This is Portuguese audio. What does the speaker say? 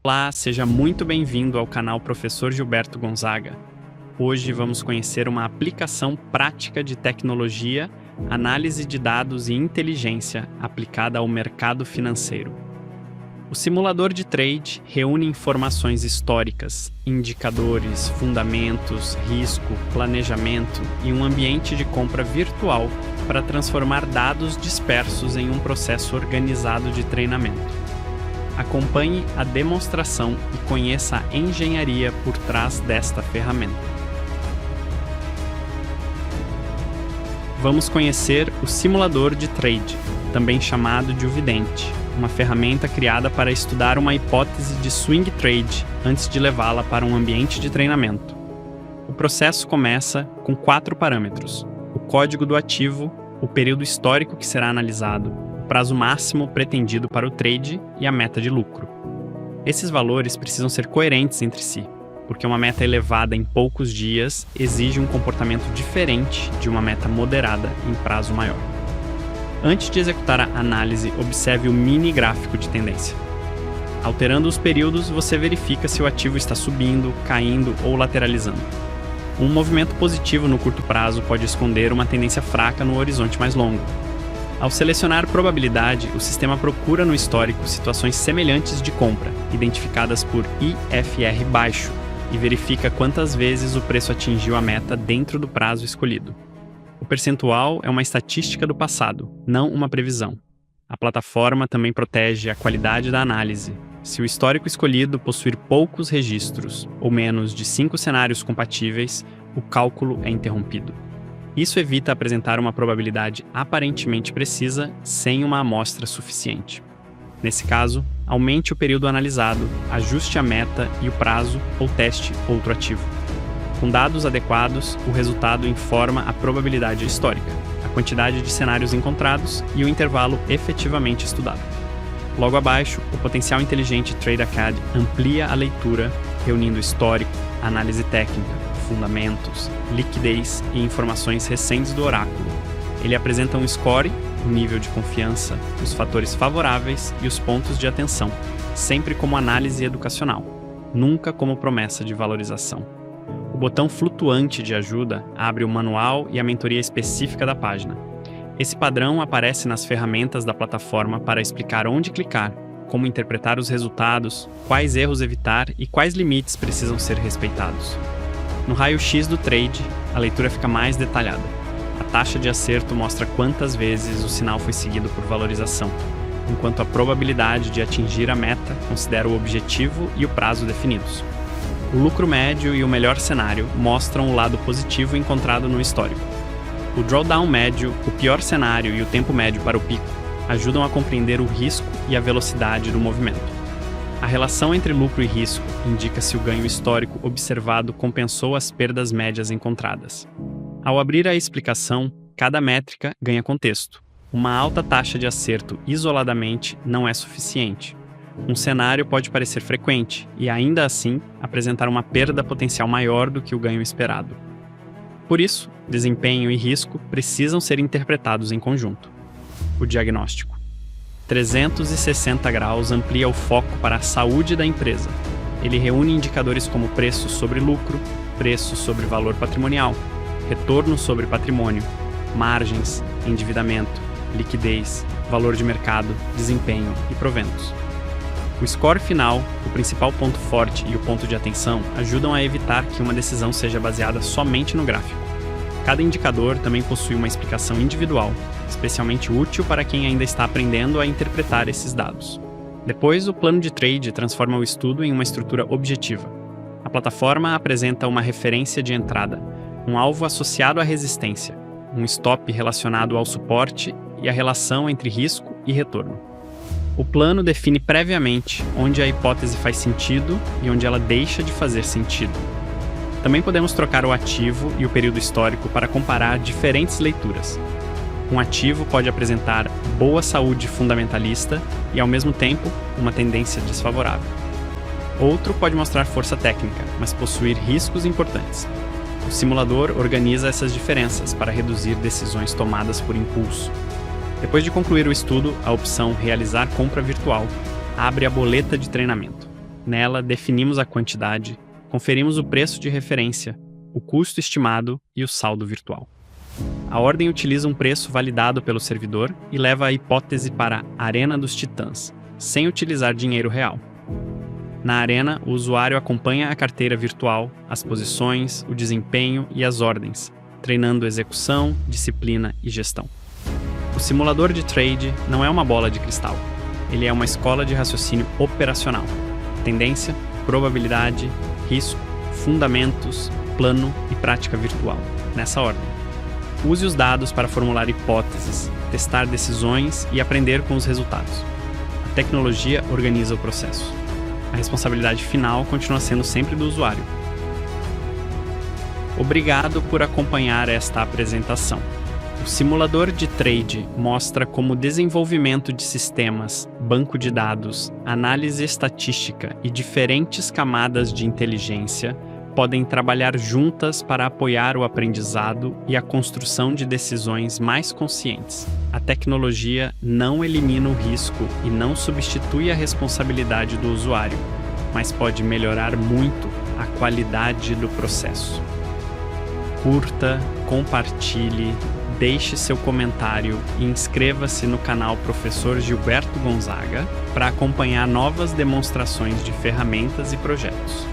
Olá, seja muito bem-vindo ao canal Professor Gilberto Gonzaga. Hoje vamos conhecer uma aplicação prática de tecnologia, análise de dados e inteligência aplicada ao mercado financeiro. O simulador de trade reúne informações históricas, indicadores, fundamentos, risco, planejamento e um ambiente de compra virtual para transformar dados dispersos em um processo organizado de treinamento. Acompanhe a demonstração e conheça a engenharia por trás desta ferramenta. Vamos conhecer o simulador de trade, também chamado de Vidente, uma ferramenta criada para estudar uma hipótese de swing trade antes de levá-la para um ambiente de treinamento. O processo começa com 4 parâmetros: o código do ativo, o período histórico que será analisado, o prazo máximo pretendido para o trade e a meta de lucro. Esses valores precisam ser coerentes entre si, porque uma meta elevada em poucos dias exige um comportamento diferente de uma meta moderada em prazo maior. Antes de executar a análise, observe o mini gráfico de tendência. Alterando os períodos, você verifica se o ativo está subindo, caindo ou lateralizando. Um movimento positivo no curto prazo pode esconder uma tendência fraca no horizonte mais longo. Ao selecionar probabilidade, o sistema procura no histórico situações semelhantes de compra, identificadas por IFR baixo, e verifica quantas vezes o preço atingiu a meta dentro do prazo escolhido. O percentual é uma estatística do passado, não uma previsão. A plataforma também protege a qualidade da análise. Se o histórico escolhido possuir poucos registros, ou menos de 5 cenários compatíveis, o cálculo é interrompido. Isso evita apresentar uma probabilidade aparentemente precisa sem uma amostra suficiente. Nesse caso, aumente o período analisado, ajuste a meta e o prazo ou teste outro ativo. Com dados adequados, o resultado informa a probabilidade histórica, a quantidade de cenários encontrados e o intervalo efetivamente estudado. Logo abaixo, o potencial inteligente TradeAcad amplia a leitura, reunindo histórico, análise técnica, fundamentos, liquidez e informações recentes do oráculo. Ele apresenta um score, o nível de confiança, os fatores favoráveis e os pontos de atenção, sempre como análise educacional, nunca como promessa de valorização. O botão flutuante de ajuda abre o manual e a mentoria específica da página. Esse padrão aparece nas ferramentas da plataforma para explicar onde clicar, como interpretar os resultados, quais erros evitar e quais limites precisam ser respeitados. No raio-x do trade, a leitura fica mais detalhada. A taxa de acerto mostra quantas vezes o sinal foi seguido por valorização, enquanto a probabilidade de atingir a meta considera o objetivo e o prazo definidos. O lucro médio e o melhor cenário mostram o lado positivo encontrado no histórico. O drawdown médio, o pior cenário e o tempo médio para o pico ajudam a compreender o risco e a velocidade do movimento. A relação entre lucro e risco indica se o ganho histórico observado compensou as perdas médias encontradas. Ao abrir a explicação, cada métrica ganha contexto. Uma alta taxa de acerto isoladamente não é suficiente. Um cenário pode parecer frequente e, ainda assim, apresentar uma perda potencial maior do que o ganho esperado. Por isso, desempenho e risco precisam ser interpretados em conjunto. O diagnóstico. 360 graus amplia o foco para a saúde da empresa. Ele reúne indicadores como preço sobre lucro, preço sobre valor patrimonial, retorno sobre patrimônio, margens, endividamento, liquidez, valor de mercado, desempenho e proventos. O score final, o principal ponto forte e o ponto de atenção ajudam a evitar que uma decisão seja baseada somente no gráfico. Cada indicador também possui uma explicação individual, especialmente útil para quem ainda está aprendendo a interpretar esses dados. Depois, o plano de trade transforma o estudo em uma estrutura objetiva. A plataforma apresenta uma referência de entrada, um alvo associado à resistência, um stop relacionado ao suporte e a relação entre risco e retorno. O plano define previamente onde a hipótese faz sentido e onde ela deixa de fazer sentido. Também podemos trocar o ativo e o período histórico para comparar diferentes leituras. Um ativo pode apresentar boa saúde fundamentalista e, ao mesmo tempo, uma tendência desfavorável. Outro pode mostrar força técnica, mas possuir riscos importantes. O simulador organiza essas diferenças para reduzir decisões tomadas por impulso. Depois de concluir o estudo, a opção Realizar compra virtual abre a boleta de treinamento. Nela, definimos a quantidade, conferimos o preço de referência, o custo estimado e o saldo virtual. A ordem utiliza um preço validado pelo servidor e leva a hipótese para a Arena dos Titãs, sem utilizar dinheiro real. Na Arena, o usuário acompanha a carteira virtual, as posições, o desempenho e as ordens, treinando execução, disciplina e gestão. O simulador de trade não é uma bola de cristal. Ele é uma escola de raciocínio operacional. Tendência, probabilidade, risco, fundamentos, plano e prática virtual, nessa ordem. Use os dados para formular hipóteses, testar decisões e aprender com os resultados. A tecnologia organiza o processo. A responsabilidade final continua sendo sempre do usuário. Obrigado por acompanhar esta apresentação. O simulador de trade mostra como o desenvolvimento de sistemas, banco de dados, análise estatística e diferentes camadas de inteligência podem trabalhar juntas para apoiar o aprendizado e a construção de decisões mais conscientes. A tecnologia não elimina o risco e não substitui a responsabilidade do usuário, mas pode melhorar muito a qualidade do processo. Curta, compartilhe, deixe seu comentário e inscreva-se no canal Professor Gilberto Gonzaga para acompanhar novas demonstrações de ferramentas e projetos.